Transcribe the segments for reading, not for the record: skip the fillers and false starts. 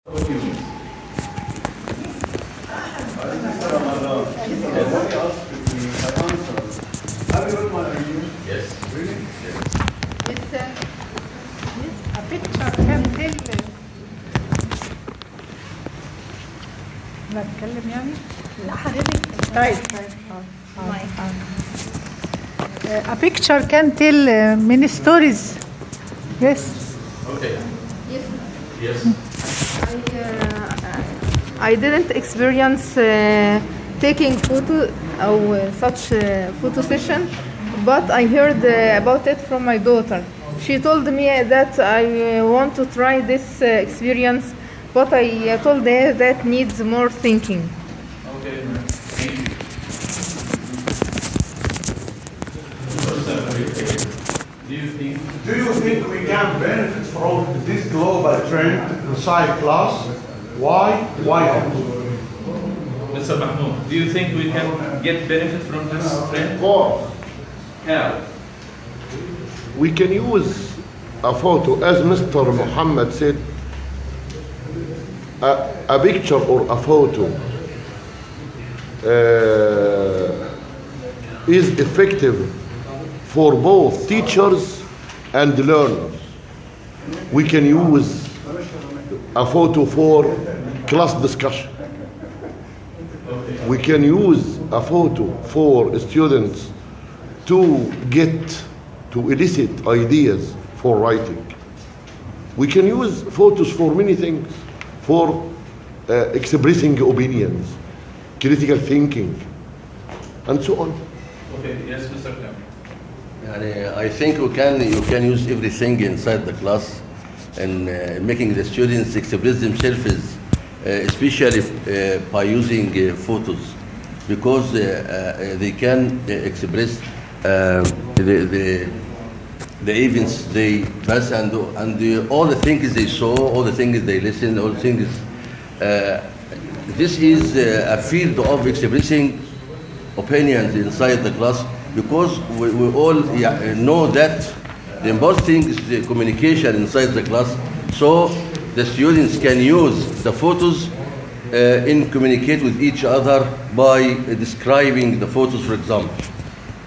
Yes. Really? It's a picture can tell. بتكلم يعني؟ لا حضرتك طيب. A picture can tell many stories. Yes. Okay. Yes. Yes. I didn't experience taking photo or such photo session, but I heard about it from my daughter. She told me that I want to try this experience, but I told her that needs more thinking. Okay. Thank you. Do you think we can benefit from this global trend inside class? Why? Why not? Mr. Mahmoud, do you think we can get benefit from this trend? Of course. How? We can use a photo, as Mr. Muhammad said, a picture or a photo is effective for both teachers and learners. We can use a photo for class discussion. We can use a photo for students to elicit ideas for writing. We can use photos for many things, for expressing opinions, critical thinking, and so on. Okay, yes, Mr. Klam. I think you can use everything inside the class and making the students express themselves, especially by using photos, because they can express the events they pass and all the things they saw, all the things they listened, all the things. This is a field of expressing opinions inside the class, because we all know that the important thing is the communication inside the class, so the students can use the photos in communicate with each other by describing the photos, for example.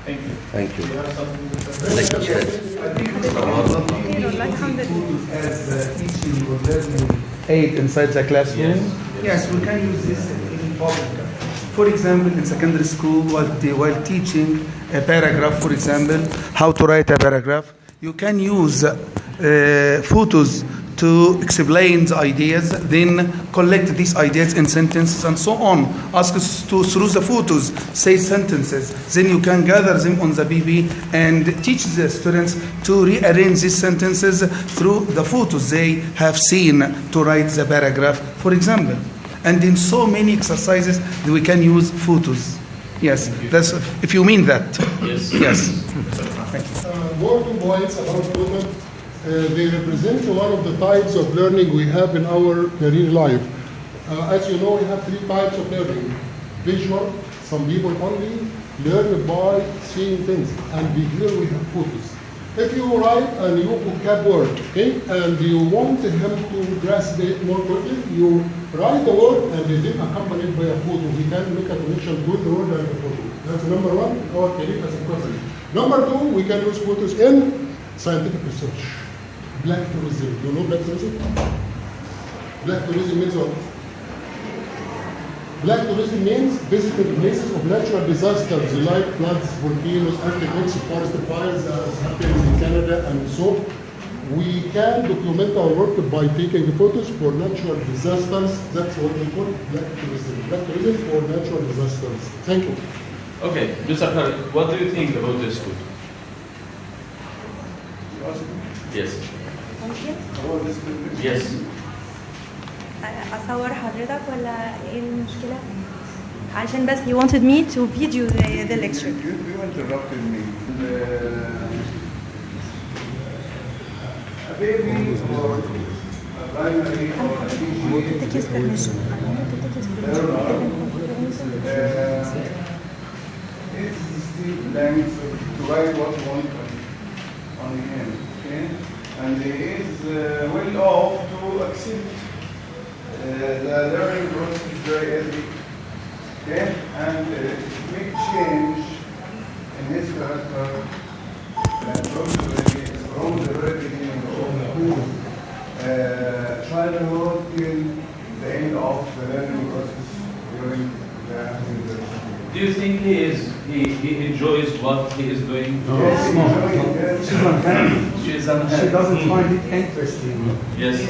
Thank you. Thank you. As teaching or learning aid inside the classroom. Yes, we can use this in public. For example, in secondary school, while teaching a paragraph, for example, how to write a paragraph, you can use photos to explain the ideas, then collect these ideas in sentences and so on. Ask us to, through the photos, say sentences. Then you can gather them on the BB and teach the students to rearrange these sentences through the photos they have seen to write the paragraph, for example. And in so many exercises, we can use photos. Yes, that's if you mean that. Yes. Yes. More 2 points about photos. They represent one of the types of learning we have in our career life. As you know, we have 3 types of learning. Visual, some people only learn by seeing things, and here we have photos. If you write a new vocab word, okay, and you want him to grasp it more quickly, you write the word and then accompanied by a photo. We can make a connection between the word and the photo. That's number 1, our career as a person. Number 2, we can use photos in scientific research. Black tourism. You know black tourism? Black tourism means what? Black tourism means visiting places of natural disasters like floods, volcanoes, earthquakes, forest fires, as happens in Canada, and so we can document our work by taking photos for natural disasters. That's what we call black tourism. Black tourism for natural disasters. Thank you. Okay, Mr. Khalid, what do you think about this food? Yes. Yes. أصور حضرتك ولا إيه المشكلة؟ عشان بس he wanted me to video the lecture. You interrupted me. A baby or a primary or a Take his permission. It's the language to write what you want on him, okay? And he is well off to accept the learning process is very easy. Okay? And big change in his character from the very beginning of childhood till the end of the learning process during the university. Do you think he enjoys what he is doing? Yes, enjoying, yes. She doesn't find it interesting. Yes.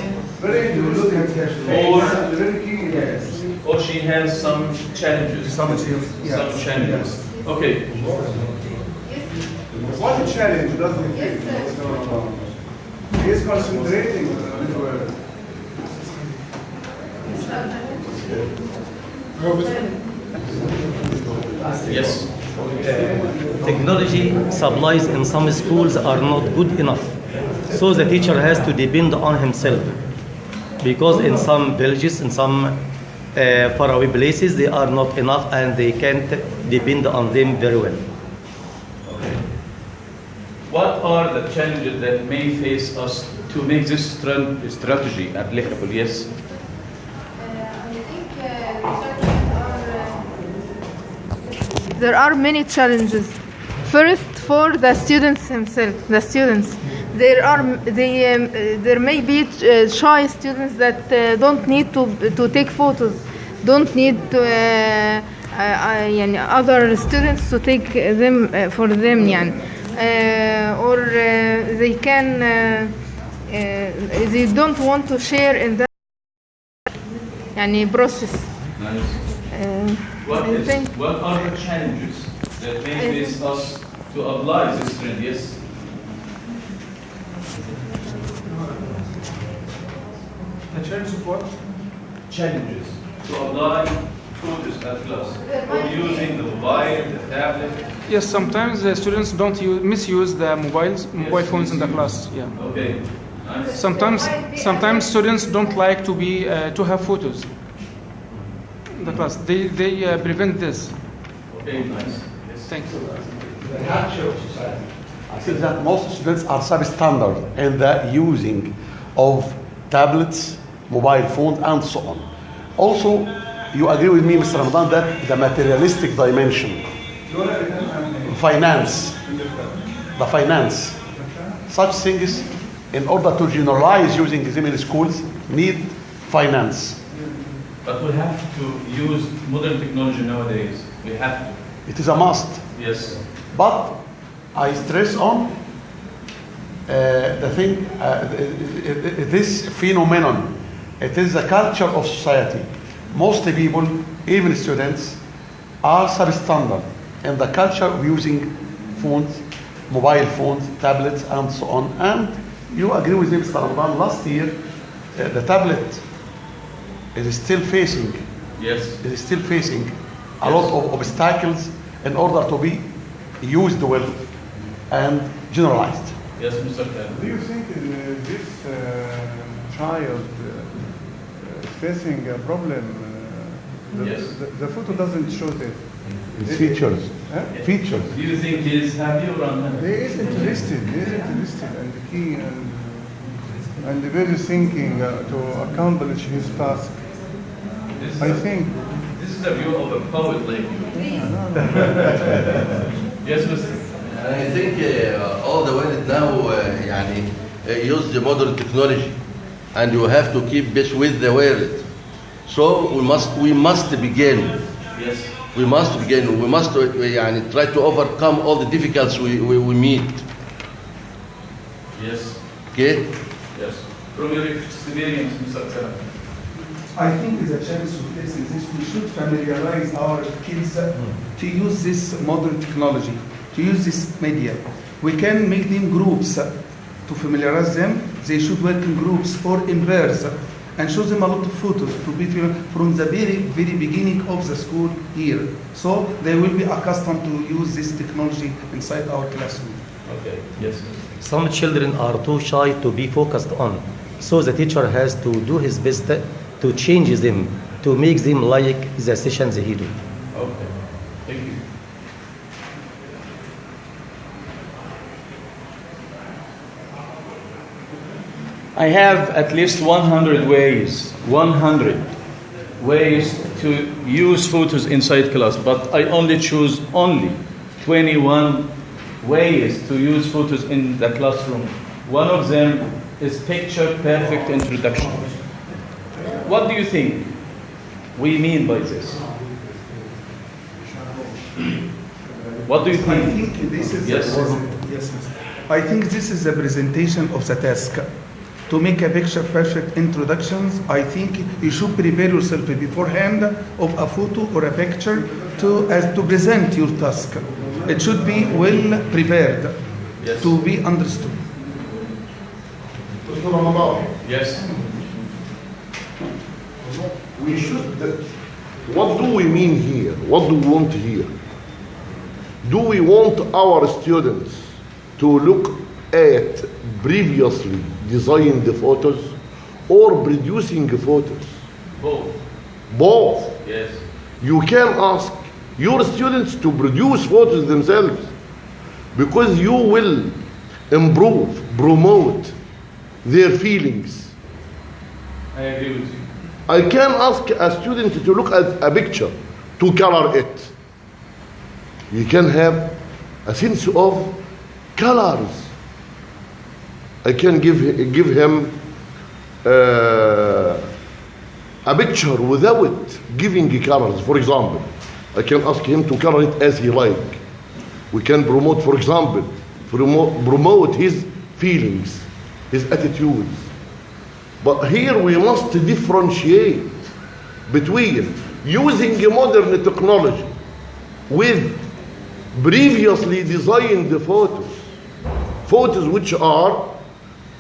Very interesting. Look at her face. Very keen. Yes. Or she has some challenges. Some challenges. Okay. What a challenge, doesn't he think? He is concentrating on his work. Yes. Technology supplies in some schools are not good enough. So the teacher has to depend on himself. Because in some villages, in some faraway places, they are not enough and they can't depend on them very well. Okay. What are the challenges that may face us to make this strategy applicable? Yes. There are many challenges. First, for the students themselves, there may be shy students that don't need to take photos, don't need to, other students to take them for them, or they can they don't want to share in that process. Nice. What are the challenges that may face us to apply this trend? Yes. The challenge of what? Challenges to apply photos at class, or using the mobile, the tablet. Yes, sometimes the students don't misuse the mobile phones in the class. Yeah. Okay. Nice. Sometimes students don't like to have photos in the class. They prevent this. Okay, nice. Yes. Thank you. The culture of society. I think that most students are substandard in the using of tablets, mobile phones, and so on. Also, you agree with me, Mr. Ramadan, that the materialistic dimension, finance, such things, in order to generalize using them in schools, need finance. But we have to use modern technology nowadays. We have to. It is a must. Yes. But I stress on this phenomenon. It is the culture of society. Most people, even students, are substandard in the culture of using phones, mobile phones, tablets, and so on. And you agree with me, Mr. Ramadan, last year, the tablet is still facing a lot of obstacles in order to be used well and generalized. Yes, Mr. Khan. Do you think this child is facing a problem? Yes. The photo doesn't show it. It's features. Huh? Features. Do you think he is happy or unhappy? He is interested and keen and very thinking to accomplish his task. I think. This is the view of a poet like you. Yes, Mr. I think all the world now use the modern technology, and you have to keep pace with the world. So we must begin. Yes. We must begin. We must try to overcome all the difficulties we meet. Yes. Okay. Yes. From your experience, Mr. Khan. I think the challenge of this is this: we should familiarize our kids to use this modern technology, to use this media. We can make them groups to familiarize them. They should work in groups or in pairs and show them a lot of photos to be from the very, very beginning of the school year. So they will be accustomed to use this technology inside our classroom. Okay. Yes. Some children are too shy to be focused on, so the teacher has to do his best to change them, to make them like the sessions he do. Okay. Thank you. I have at least 100 ways, 100 ways to use photos inside class, but I only choose 21 ways to use photos in the classroom. One of them is picture perfect introduction. What do you think we mean by this? What do you think? I think this is yes. Yes, I think this is the presentation of the task. To make a picture perfect introductions, I think you should prepare yourself beforehand of a photo or a picture to present your task. It should be well prepared to be understood. Yes. We should. What do we mean here? What do we want here? Do we want our students to look at previously designed photos or producing photos? Both. Both. Yes. You can ask your students to produce photos themselves because you will improve, promote their feelings. I agree with you. I can ask a student to look at a picture, to color it. You can have a sense of colors. I can give him a picture without giving colors. For example, I can ask him to color it as he like. We can promote, for example, promote his feelings, his attitudes. But here we must differentiate between using modern technology with previously designed photos which are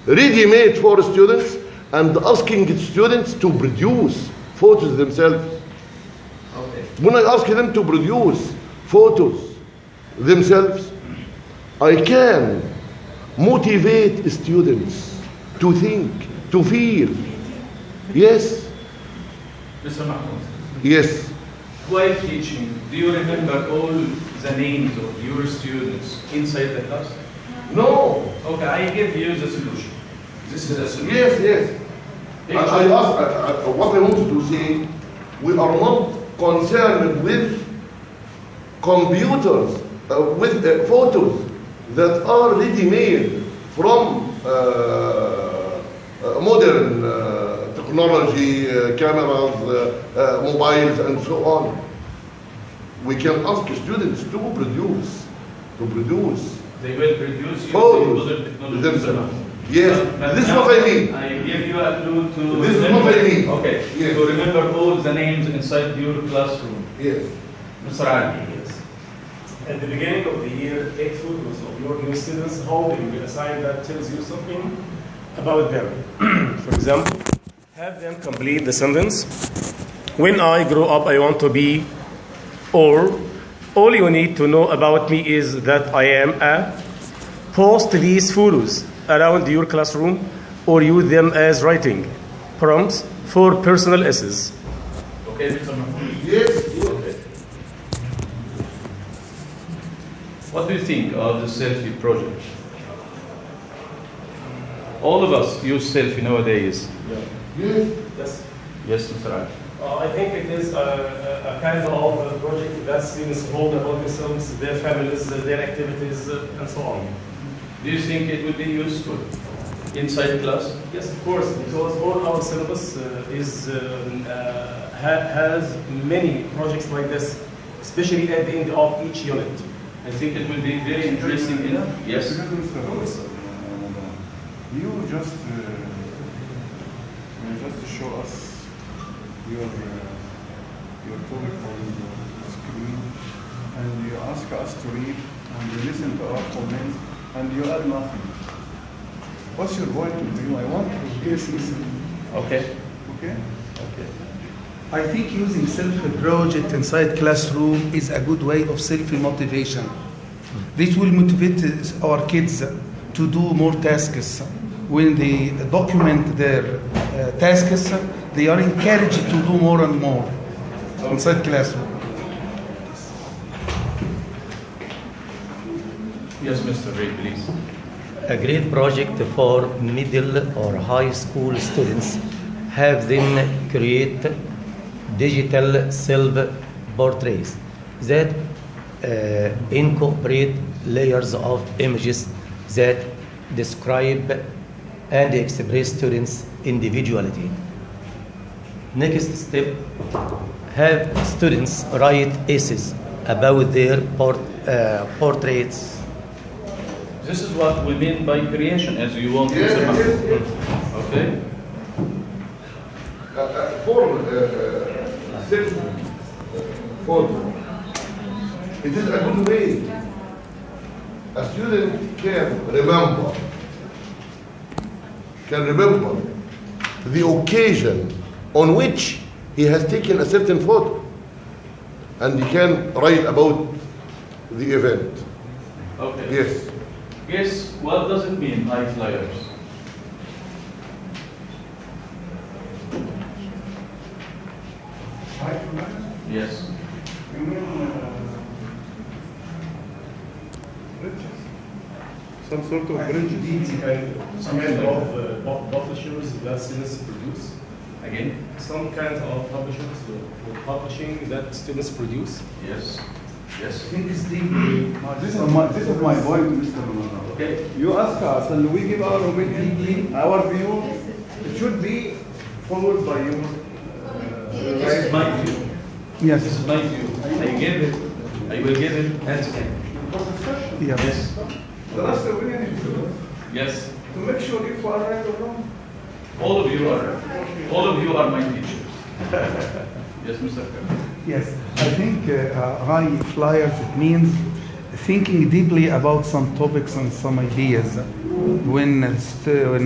ready-made for students, and asking students to produce photos themselves. Okay. When I ask them to produce photos themselves, I can motivate students to think, to feel. Yes? Mr. Mahmoud. Yes. While teaching, do you remember all the names of your students inside the class? No. Okay, I give you the solution. This is the solution. Yes, yes. I ask, what I wanted to say, we are not concerned with computers, with photos that are ready-made from modern technology, cameras, mobiles, and so on. We can ask students to produce. They will produce using photos modern technology themselves. Yes, but this is now what I mean. I give you a clue to This is remember. what I mean. Okay, Yes. to remember all the names inside your classroom. Yes. Mr. Ali. Yes. At the beginning of the year, take photos of your new students holding a sign that tells you something about them. For example, have them complete the sentence. When I grow up, I want to be, or all you need to know about me is that I am a. Post these photos around your classroom or use them as writing prompts for personal essays. Okay, Mr. Mahmoud. Yes. Okay. What do you think of the selfie project? All of us use selfie nowadays. Yes. Yes. Yes, Mr. Ali. I think it is a kind of a project that students hold about themselves, their families, their activities, and so on. Do you think it would be useful inside class? Yes, of course, because all our syllabus has many projects like this, especially at the end of each unit. I think it will be very interesting. Yes. You just show us your topic on the screen, and you ask us to read, and you listen to our comments, and you add nothing. What's your point of view? I want to hear something. Okay. Okay? Okay. I think using self-project inside classroom is a good way of self-motivation. This will motivate our kids to do more tasks. When they document their tasks, they are encouraged to do more and more inside classroom. Yes, Mr. Reid, please. A great project for middle or high school students. Have them create digital self-portraits that incorporate layers of images that describe and express students' individuality. Next step, have students write essays about their portraits. This is what we mean by creation, as you want to say. Okay? It is a good way. A student can remember the occasion on which he has taken a certain photo, and he can write about the event. Okay. Yes. Guess what does it mean, high flyers? Yes. You mean bridges? Some sort of bridges? Some kind of publishers that students produce. Again? Some kind of publishers or publishing that students produce. Yes. Yes. I think it's deep. This is my point, Mr. Ramadan. Okay. You ask us and we give our opinion, our view. It should be followed by your. This is my view. Yes. This is my view. I will give it hands down. Yes. The last opinion is yours. Yes. To make sure if we are right or wrong. All of you are my teachers. Yes, Mr. Kerr. Yes, I think high flyers, it means thinking deeply about some topics and some ideas. When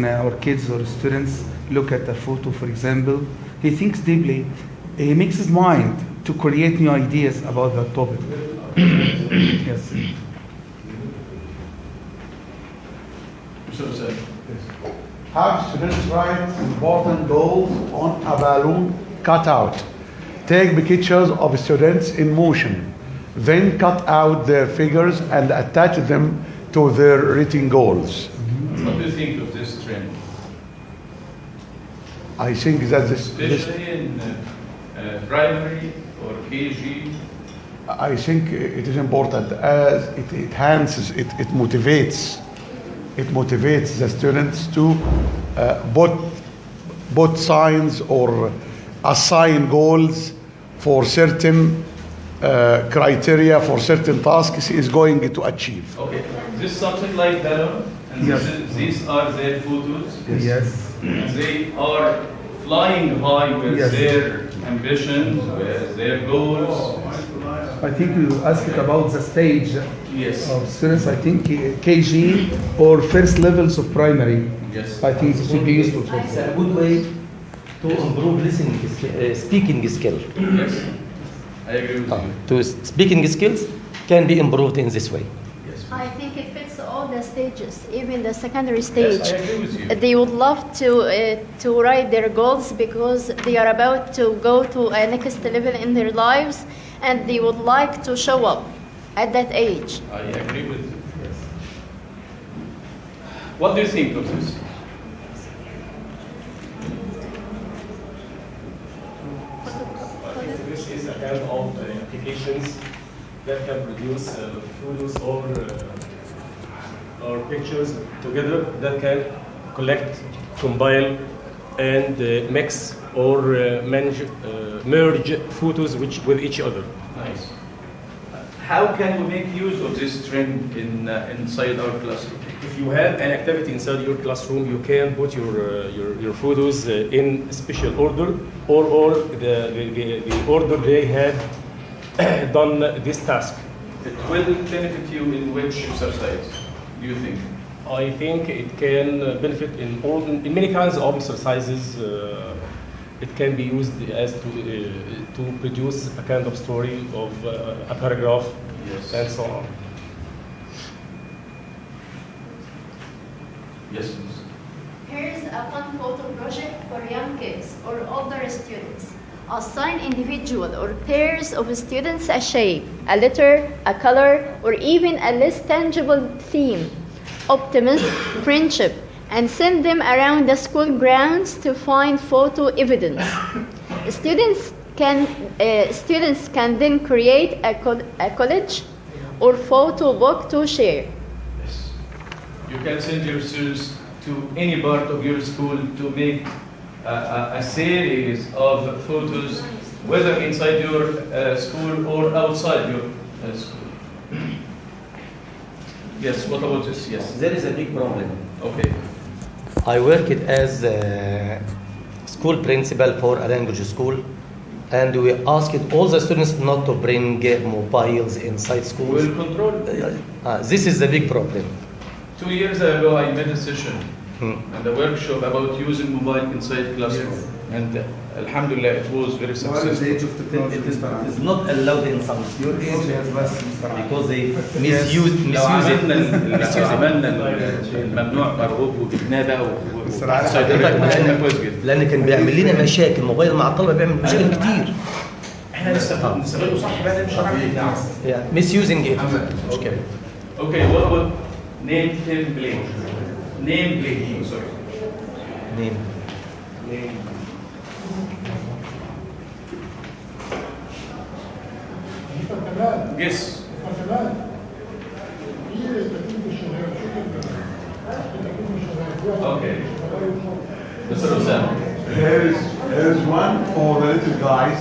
our kids or students look at a photo, for example, he thinks deeply. He makes his mind to create new ideas about that topic. Yes. Mr. Hussain. Have students write important goals on a balloon cutout. Take pictures of students in motion. Then cut out their figures and attach them to their written goals. What do you think of this trend? I think that Especially in primary or KG. I think it is important as it enhances, it motivates. It motivates the students to put signs or assign goals for certain criteria, for certain tasks he is going to achieve. Okay. This is something like that, and Yes. these are their photos. Yes. They are flying high with Yes. their ambitions, with their goals. I think you asked about the stage Yes. of students. I think KG or first levels of primary. Yes. I think this would be useful for It's a good way to improve listening, speaking skill. Yes. I agree with you. Speaking skills can be improved in this way. Yes. I think it fits all the stages, even the secondary stage. Yes, I agree with you. They would love to write their goals because they are about to go to a next level in their lives, and they would like to show up at that age. I agree with you. Yes. What do you think of this? This is a kind of applications that can produce photos or pictures together that can collect, combine, and mix or merge photos with each other. Nice. How can we make use of this trend inside our classroom? If you have an activity inside your classroom, you can put your photos in special order, or the order they have done this task. It will benefit you in which exercise, do you think? I think it can benefit in many kinds of exercises. It can be used as to produce a kind of story of a paragraph, Yes. and so on. Yes, please. Here's a fun photo project for young kids or older students. Assign individual or pairs of students a shape, a letter, a color, or even a less tangible theme, optimism, friendship, and send them around the school grounds to find photo evidence. Students Students can then create a collage or photo book to share. Yes. You can send your students to any part of your school to make a series of photos, whether inside your school or outside your school. Yes, what about this? Yes. There is a big problem. Okay. I worked as a school principal for a language school, and we asked all the students not to bring mobiles inside schools. We'll control. This is the big problem. 2 years ago, I made a session and a workshop about using mobile inside classroom, and alhamdulillah, it was very successful. It is not allowed in some schools because they misuse it. لو عملنا الممنوع مرغوب وجبناه بقى لان كان بيعمل لنا مشاكل، موبايل مع الطلبه بيعمل مشاكل كتير. احنا نستغله صح بقى مش misusing it. مشكله. Okay, what about name plate? Name plate. Sorry. Name. Yes. Okay. Mr. Osam. Here's one for the little guys.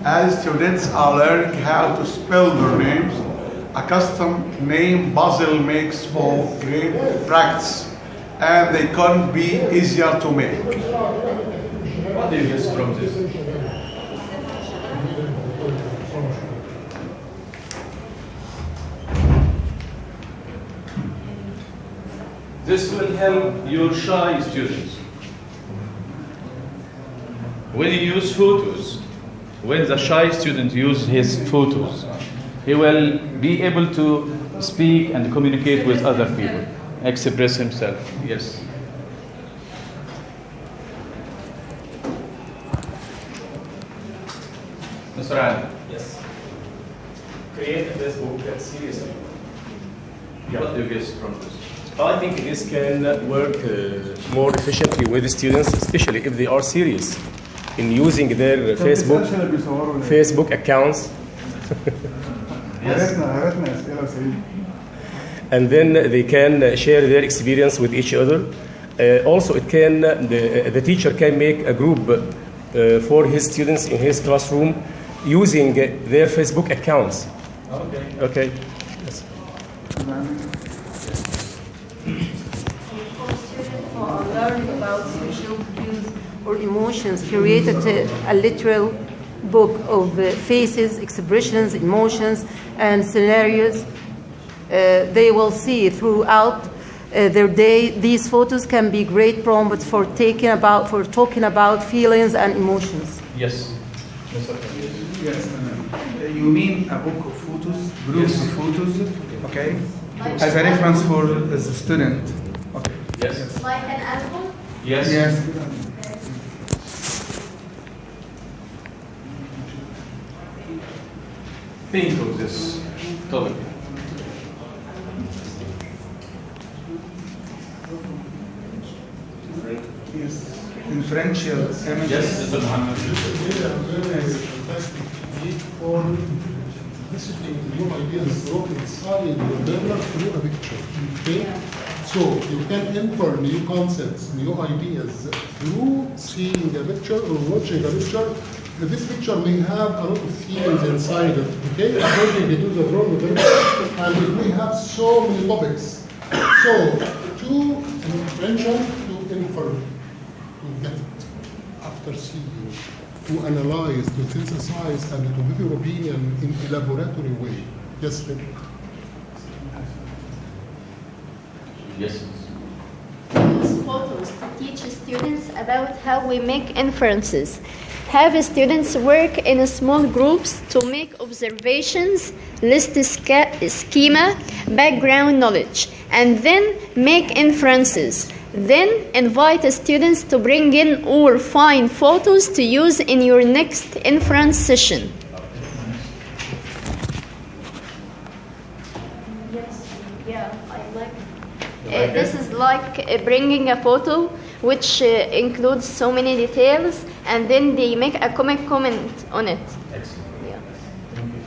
As students are learning how to spell their names, a custom name puzzle makes for great practice, and they couldn't be easier to make. What do you guess from this? This will help your shy students. When you use photos, when the shy student uses his photos, he will be able to speak and communicate with other people, express himself. Yes. Mr. Ali. Yes. Create a Facebook seriously. What do you guess from this? I think this can work more efficiently with the students, especially if they are serious in using their Facebook accounts. And then they can share their experience with each other. Also, it can the teacher can make a group for his students in his classroom using their Facebook accounts. Okay. Okay. Yes. Learning about social cues or emotions, created a literal book of faces, expressions, emotions, and scenarios they will see throughout their day. These photos can be great prompts for talking about feelings and emotions. Yes. Yes. You mean a book of photos, groups of photos, okay, as a reference for the student. Okay. Yes. Like an album? Yes. Yes. Think of this topic. Yes. Inferential images. Yes, Mr. Muhammad. For discipline, new ideas brought inside your learner through a picture. Okay? So you can infer new concepts, new ideas through seeing a picture or watching a picture. This picture may have a lot of themes inside it, okay? According to the drawing of the picture, and it may have so many topics. So to inferential, to infer, to get it after seeing, to analyze, to synthesize, and to give your opinion in a laboratory way. Yes, Phil? Yes. Use photos to teach students about how we make inferences. Have students work in small groups to make observations, list schema, background knowledge, and then make inferences. Then invite students to bring in or find photos to use in your next inference session. Yes, yeah, I like. This is like bringing a photo which includes so many details and then they make a comment on it. Excellent. Yeah. Thank you.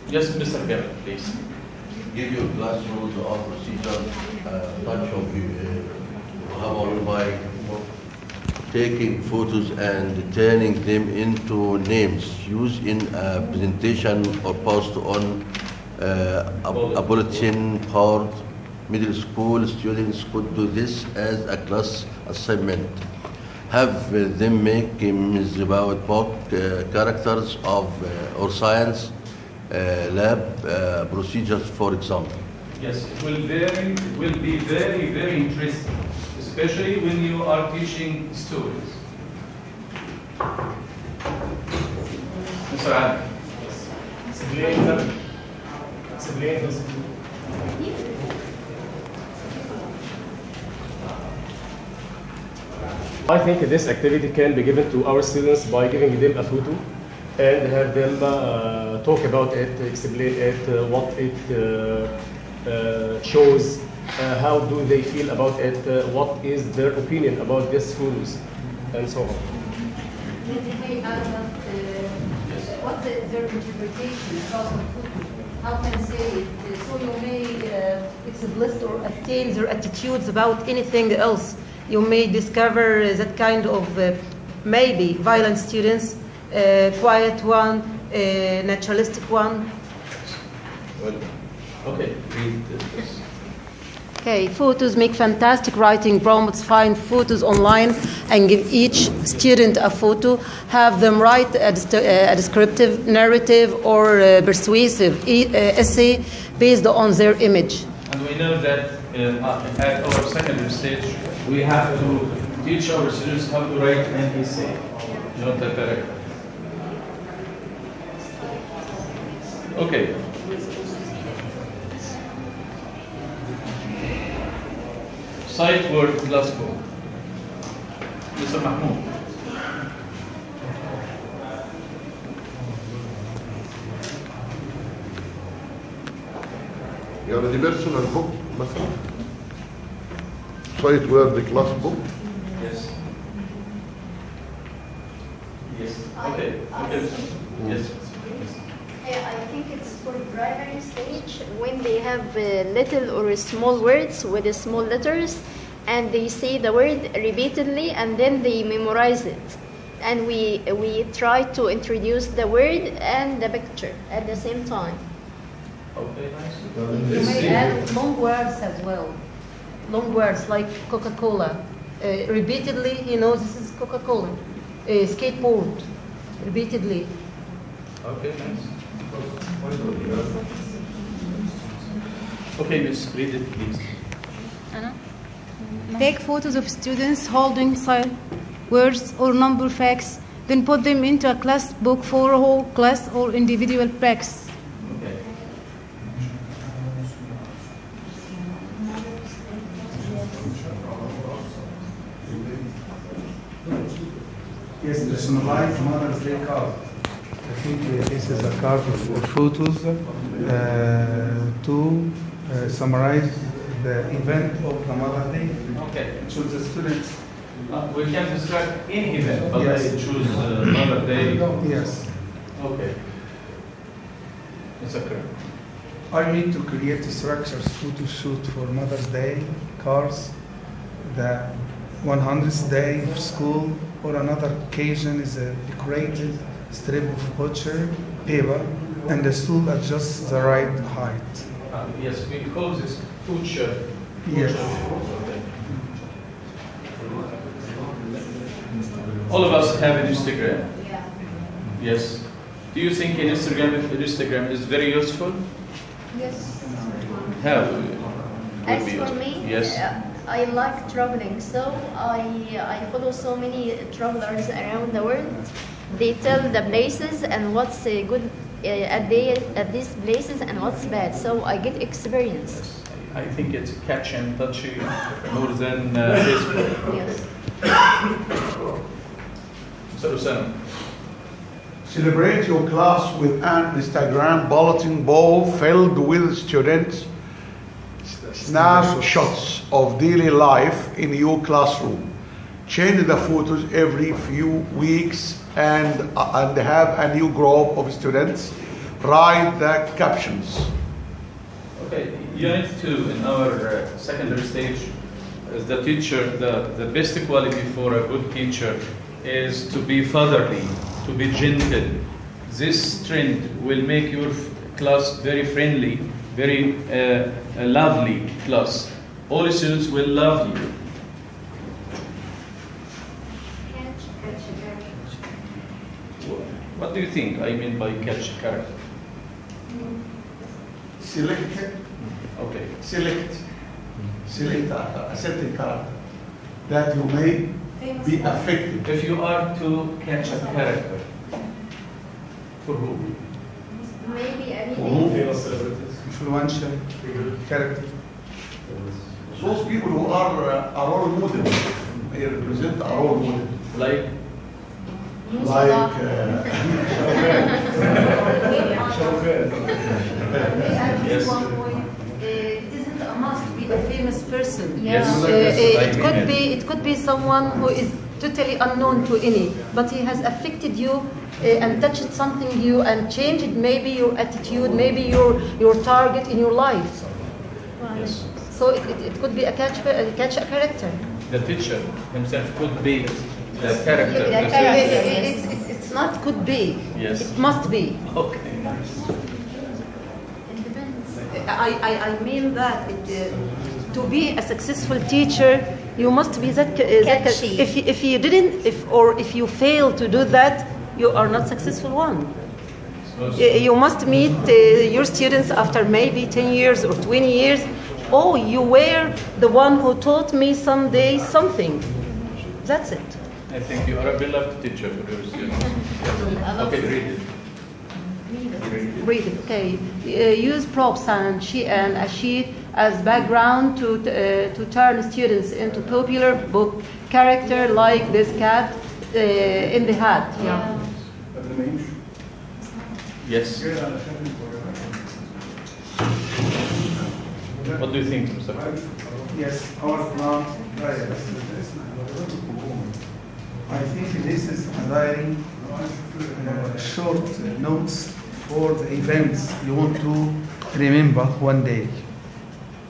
Yes, Mr. Garrett, please. Give your classrooms or procedures touch of you, how by taking photos and turning them into names used in a presentation or post on a bulletin board. Middle school students could do this as a class assignment. Have them make games about book characters of or science lab procedures, for example. Yes, it will be very, very interesting, especially when you are teaching students. Mr. Ali. Explain this. I think this activity can be given to our students by giving them a photo and have them talk about it, explain it, what it shows, how do they feel about it, what is their opinion about these photos, and so on. What's their interpretation about the photo? How can say it? So you may express or attain their attitudes about anything else. You may discover that kind of maybe violent students, quiet one, naturalistic one. Okay, read this. Okay, photos make fantastic writing prompts. Find photos online and give each student a photo. Have them write a descriptive, narrative, or persuasive essay based on their image. And we know that at our secondary stage, we have to teach our students how to write an essay, not a paragraph. Okay. Sight word classroom. Mr. Mahmoud. يعني دي personal book مثلا. Sight word class book. Yes. Yes. Okay. Okay. Yes. I think it's for primary stage when they have little or small words with small letters, and they say the word repeatedly, and then they memorize it. And we try to introduce the word and the picture at the same time. Okay, You may add long words as well. Long words like Coca-Cola. Repeatedly, he knows this is Coca-Cola. Skateboard. Repeatedly. Okay, nice. Okay, Miss, read it, please. Take photos of students holding words or number facts, then put them into a class book for a whole class or individual practice. Okay. Yes, personalized Mother's Day card. I think this is a card of photos to summarize the event of the Mother's Day. Okay. So the students. We can describe any event, but Yes. I choose Mother Day. Yes. Okay. It's okay. I need to create a structured photo shoot for Mother's Day, cars, the 100th day of school, or another occasion is a decorated strip of butcher paper, and the stool adjusts the right height. Yes, we call this butcher. Yes. All of us have an Instagram. Yes. Do you think Instagram is very useful? Yes. How? As for me, Yes. I like traveling, so I follow so many travelers around the world. They tell the places and what's good at these places and what's bad, so I get experience. I think it's catch and touchy more than Facebook. Yes. Mr. Usama. Celebrate your class with an Instagram bulletin board filled with students' snapshots of daily life in your classroom. Change the photos every few weeks and have a new group of students write the captions. Okay, Unit 2 in our secondary stage, as the teacher, the best quality for a good teacher is to be fatherly, to be gentle. This trend will make your class very friendly, very lovely class. All students will love you. What do you think I mean by catch character? Select. Okay. Select a certain character that you may be affected. If you are to catch a character, for who? Maybe Famous celebrities. Influential character. Those people who are a role model, they represent a role model. Like Yes. It isn't a must be a famous person. Yes. It could be someone who is totally unknown to any, but he has affected you and touched something you and changed maybe your attitude, maybe your target in your life. Yes. So it could be a catch a character. The teacher himself could be the character. It's not could be. Yes. It must be. Okay. I mean that to be a successful teacher, you must be that. If you fail to do that, you are not successful one. You must meet your students after maybe 10 years or 20 years. Oh, you were the one who taught me someday something. That's it. I think you are a beloved teacher for your students. Okay, read it. Read it. Okay. Use props and a sheet as background to turn students into popular book character like this cat in the hat. Yeah. Yes. What do you think, Mr. Yes, our plant. I think this is a very short notes for the events you want to remember one day.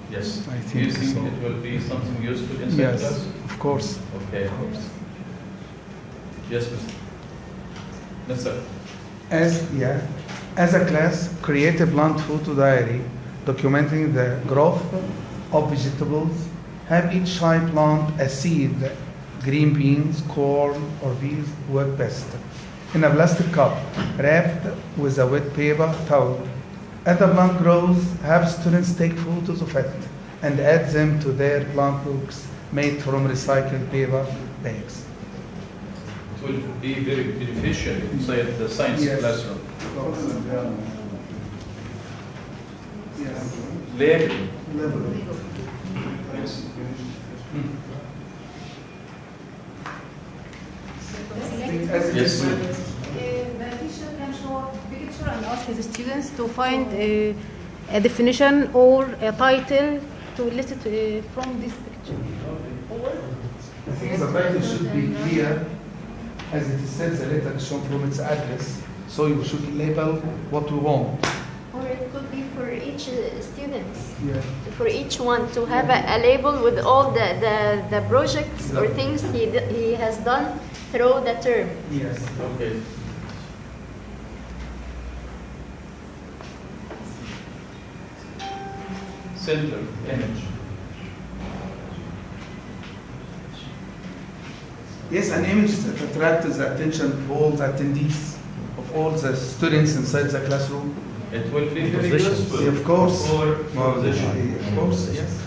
Yes. I Do you think think so. it will be something useful inside Yes, class? of course. Okay. Of course. Yes, Mr. Yes, sir. As a class, create a plant photo diary documenting the growth of vegetables. Have each child plant a seed, green beans, corn, or beans work best, in a plastic cup wrapped with a wet paper towel. As the plant grows, have students take photos of it and add them to their plant books made from recycled paper bags. It will be very beneficial inside the science Yes. classroom. Yes. Label. Yes. Yes. The teacher can show a picture and ask his students to find a definition or a title to list it from this picture. I think the title should be clear, as it says the letter is shown from its address, so you should label what we want. Or it could be for each student, Yeah. for each one to have a label with all the projects or things he has done through the term. Yes. Okay. Center image. Yes, an image that attracts the attention of all the attendees, of all the students inside the classroom. It will be very Position. useful. Of course. For position. Of course, yes.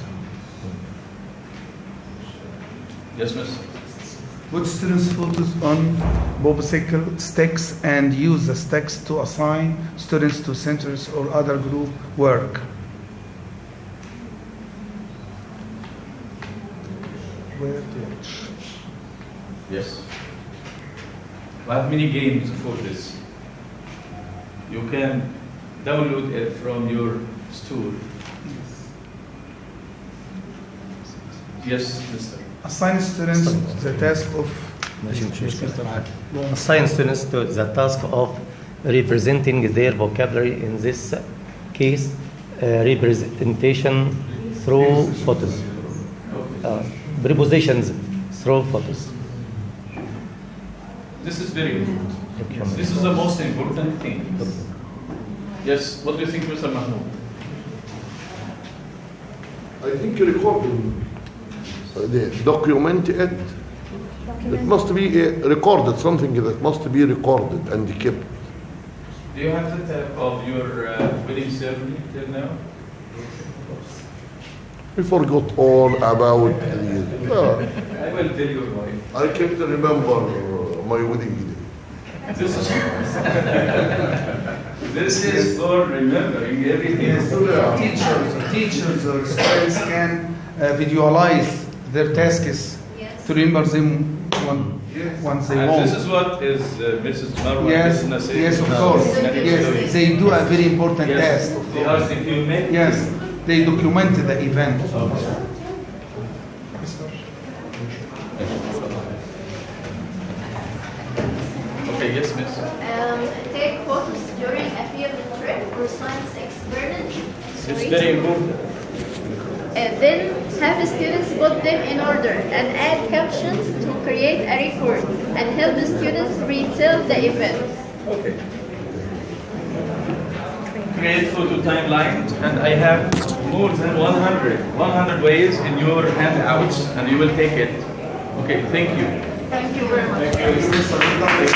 Yes, miss. Put students' photos on bicycle sticks and use the sticks to assign students to centers or other group work. Where to watch? Yes. We have many games for this. You can download it from your store. Yes, Mr. Assign students the task of Assign students to the task of representing their vocabulary, in this case, representation through photos, prepositions through photos. This is very important. This is the most important thing. Yes, what do you think, Mr. Mahmoud? I think recording, document it. It must be recorded, something that must be recorded and kept. Do you have the type of your wedding ceremony till now? I forgot all about these. I will tell your wife. I can't remember my wedding day. This is, this is for remembering everything. Yes, teachers or students can visualize their tasks to remember them once they want. This is what is Mrs. Marwa Yes, yes, of course. Yes, they do a very important task. They are documenting. Yes, they document the event. Okay, yes, miss. Take photos during a field trip or science experiment. It's very important. Then have the students put them in order and add captions to create a record and help the students retell the event. Okay. Create photo timeline, and I have more than 100 ways in your handouts, and you will take it. Okay, thank you. Thank you very much. Thank you.